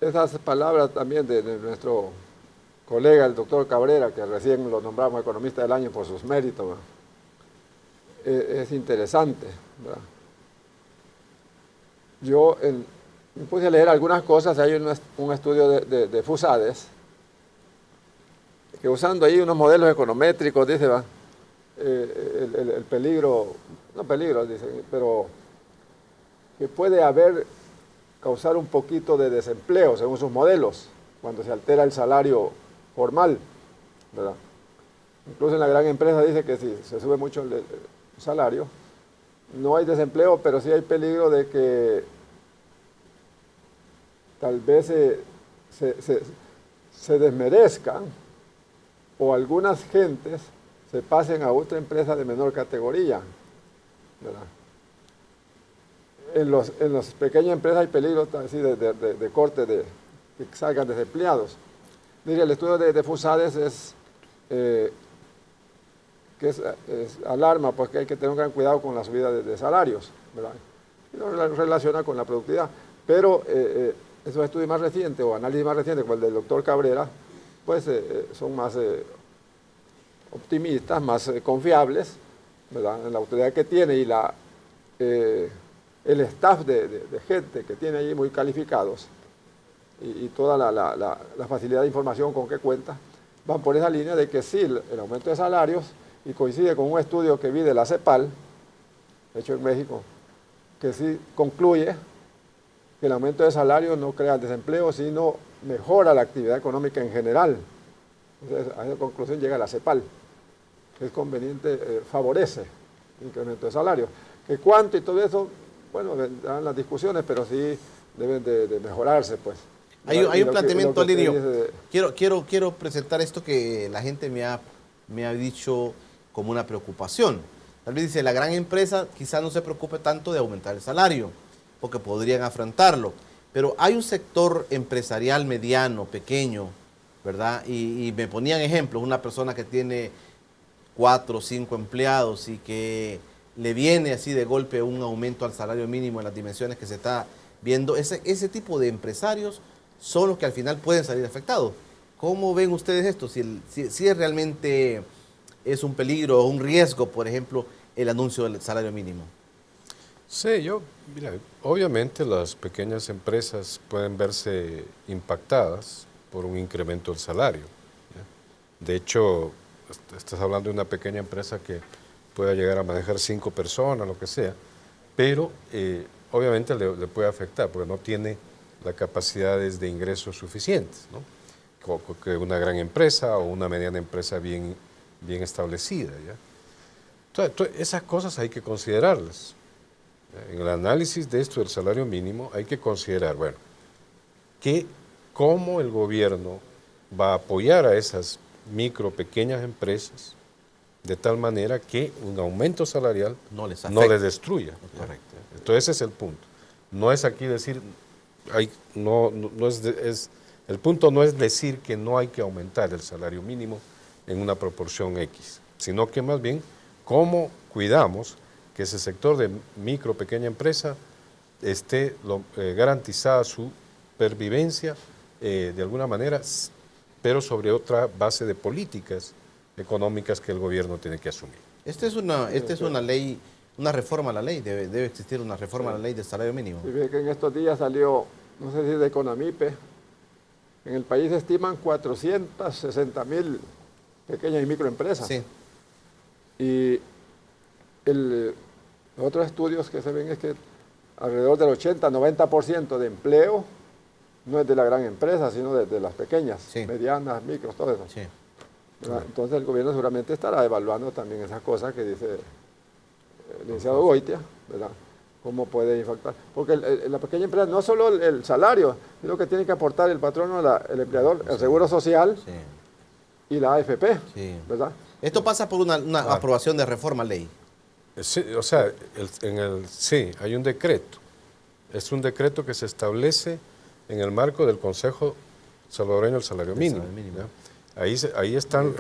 esas palabras también de nuestro colega, el doctor Cabrera, que recién lo nombramos economista del año por sus méritos, es interesante, ¿verdad? Yo me puse a leer algunas cosas, hay un estudio de FUSADES, que usando ahí unos modelos econométricos, dice, el peligro, no peligro, dice, pero que puede causar un poquito de desempleo, según sus modelos, cuando se altera el salario formal, ¿verdad? Incluso en la gran empresa dice que si se sube mucho el salario, no hay desempleo, pero sí hay peligro de que tal vez se desmerezcan o algunas gentes se pasen a otra empresa de menor categoría, ¿verdad? En las pequeñas empresas hay peligro así de corte, de que salgan desempleados. Mire, el estudio de FUSADES alarma, pues que hay que tener un gran cuidado con la subida de salarios, ¿verdad? Y lo relaciona con la productividad. Pero esos estudios más recientes o análisis más recientes, como el del doctor Cabrera, pues son más optimistas, más confiables, ¿verdad? En la autoridad que tiene y el staff de gente que tiene allí muy calificados y toda la facilidad de información con que cuenta, van por esa línea de que sí, el aumento de salarios, y coincide con un estudio que vi de la CEPAL, hecho en México, que sí concluye que el aumento de salario no crea desempleo, sino mejora la actividad económica en general. Entonces, a esa conclusión llega la CEPAL, que es conveniente, favorece el incremento de salario. Que cuánto y todo eso, bueno, dan las discusiones, pero sí deben de mejorarse, pues. Hay un planteamiento, lo que usted Alirio. dice Quiero presentar esto que la gente me ha dicho como una preocupación. Tal vez dice, la gran empresa quizás no se preocupe tanto de aumentar el salario, porque podrían afrontarlo. Pero hay un sector empresarial mediano, pequeño, ¿verdad? Y me ponían ejemplos, una persona que tiene 4 o 5 empleados y que le viene así de golpe un aumento al salario mínimo en las dimensiones que se está viendo. Ese tipo de empresarios son los que al final pueden salir afectados. ¿Cómo ven ustedes esto? Si es realmente es un peligro o un riesgo, por ejemplo, el anuncio del salario mínimo. Sí, mira, obviamente las pequeñas empresas pueden verse impactadas por un incremento del salario, ¿ya? De hecho, estás hablando de una pequeña empresa que pueda llegar a manejar 5 personas, lo que sea, pero obviamente le puede afectar porque no tiene las capacidades de ingresos suficientes, ¿no? Que una gran empresa o una mediana empresa bien establecida, ¿ya? Entonces, esas cosas hay que considerarlas. En el análisis de esto del salario mínimo hay que considerar, bueno, cómo el gobierno va a apoyar a esas pequeñas empresas de tal manera que un aumento salarial no les destruya. Correcto. Entonces ese es el punto. No es aquí decir, el punto no es decir que no hay que aumentar el salario mínimo en una proporción X, sino que más bien cómo cuidamos que ese sector de pequeña empresa esté garantizada su pervivencia de alguna manera, pero sobre otra base de políticas económicas que el gobierno tiene que asumir. Esta es una ley, una reforma a la ley, debe existir una reforma a la ley del salario mínimo. Y ve que en estos días salió, no sé si de Econamipe, en el país estiman 460,000 pequeñas y microempresas. Sí. Y los otros estudios que se ven es que alrededor del 80-90% de empleo no es de la gran empresa, sino de las pequeñas, sí, medianas, micros, todo eso. Sí. Entonces el gobierno seguramente estará evaluando también esas cosas que dice el licenciado Goitia, ¿verdad? Cómo puede impactar. Porque la pequeña empresa no solo el salario, sino que tiene que aportar el patrono, el empleador, el seguro social, sí, y la AFP, sí, ¿verdad? Esto pasa por una aprobación de reforma a ley. Sí, o sea, sí, hay un decreto. Es un decreto que se establece en el marco del Consejo Salvadoreño del Salario Mínimo. Ahí están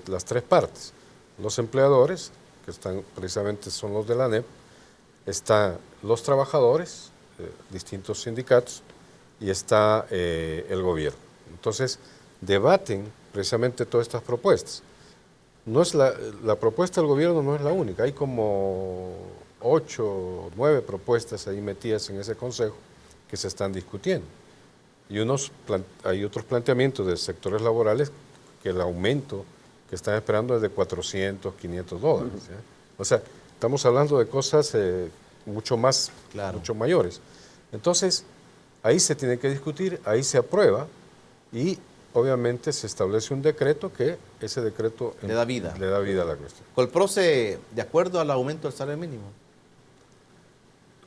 las 3 partes. Los empleadores, que precisamente son los de la ANEP, están los trabajadores, distintos sindicatos, y está el gobierno. Entonces, debaten precisamente todas estas propuestas. No es la propuesta del gobierno no es la única, hay como 8 o 9 propuestas ahí metidas en ese consejo que se están discutiendo. Y hay otros planteamientos de sectores laborales que el aumento que están esperando es de $400, $500. ¿Ya? O sea, estamos hablando de cosas mucho mayores. Entonces, ahí se tiene que discutir, ahí se aprueba y obviamente se establece un decreto que ese decreto le da vida a la cuestión. ¿Colprose de acuerdo al aumento del salario mínimo?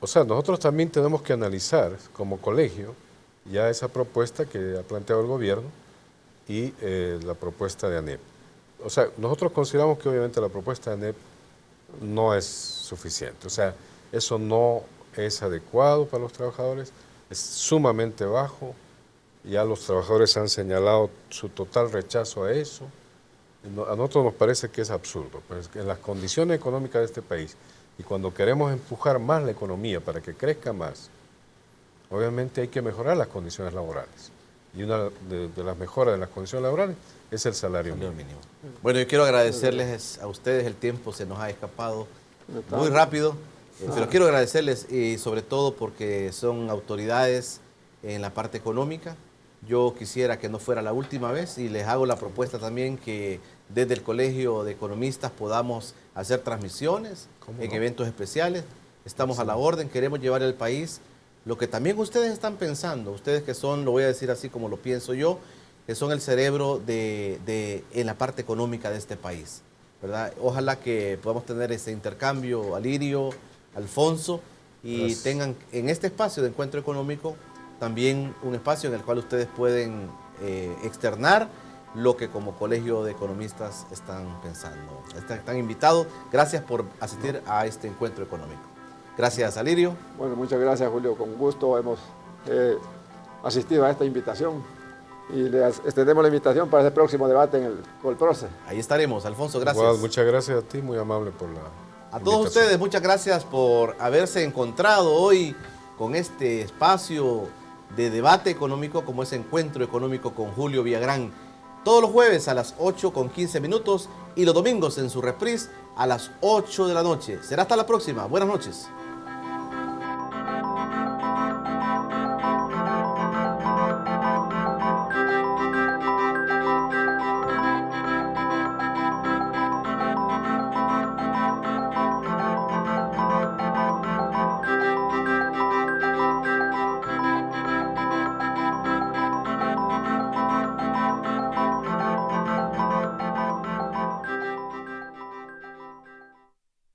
O sea, nosotros también tenemos que analizar como colegio ya esa propuesta que ha planteado el gobierno y la propuesta de ANEP. O sea, nosotros consideramos que obviamente la propuesta de ANEP no es suficiente. O sea, eso no es adecuado para los trabajadores, es sumamente bajo. Ya los trabajadores han señalado su total rechazo a eso. A nosotros nos parece que es absurdo. Pues en las condiciones económicas de este país y cuando queremos empujar más la economía para que crezca más, obviamente hay que mejorar las condiciones laborales. Y una de las mejoras de las condiciones laborales es el salario mínimo. Bueno, yo quiero agradecerles a ustedes, el tiempo se nos ha escapado muy rápido, pero quiero agradecerles y sobre todo porque son autoridades en la parte económica. Yo quisiera que no fuera la última vez y les hago la propuesta también que desde el Colegio de Economistas podamos hacer transmisiones en eventos especiales. Estamos a la orden, queremos llevar al país lo que también ustedes están pensando, ustedes que son, lo voy a decir así como lo pienso yo, que son el cerebro en la parte económica de este país, ¿verdad? Ojalá que podamos tener ese intercambio, Alirio, Alfonso, y tengan en este espacio de encuentro económico también un espacio en el cual ustedes pueden externar lo que como Colegio de Economistas están pensando. Están invitados. Gracias por asistir a este encuentro económico. Gracias, Alirio. Bueno, muchas gracias, Julio. Con gusto hemos asistido a esta invitación y les extendemos la invitación para ese próximo debate en el Colproce. Ahí estaremos, Alfonso, gracias. Igual, muchas gracias a ti, muy amable por la A todos ustedes, muchas gracias por haberse encontrado hoy con este espacio de debate económico como ese encuentro económico con Julio Villagrán. Todos los jueves a las 8:15 y los domingos en su reprise a las 8 de la noche. Será hasta la próxima. Buenas noches.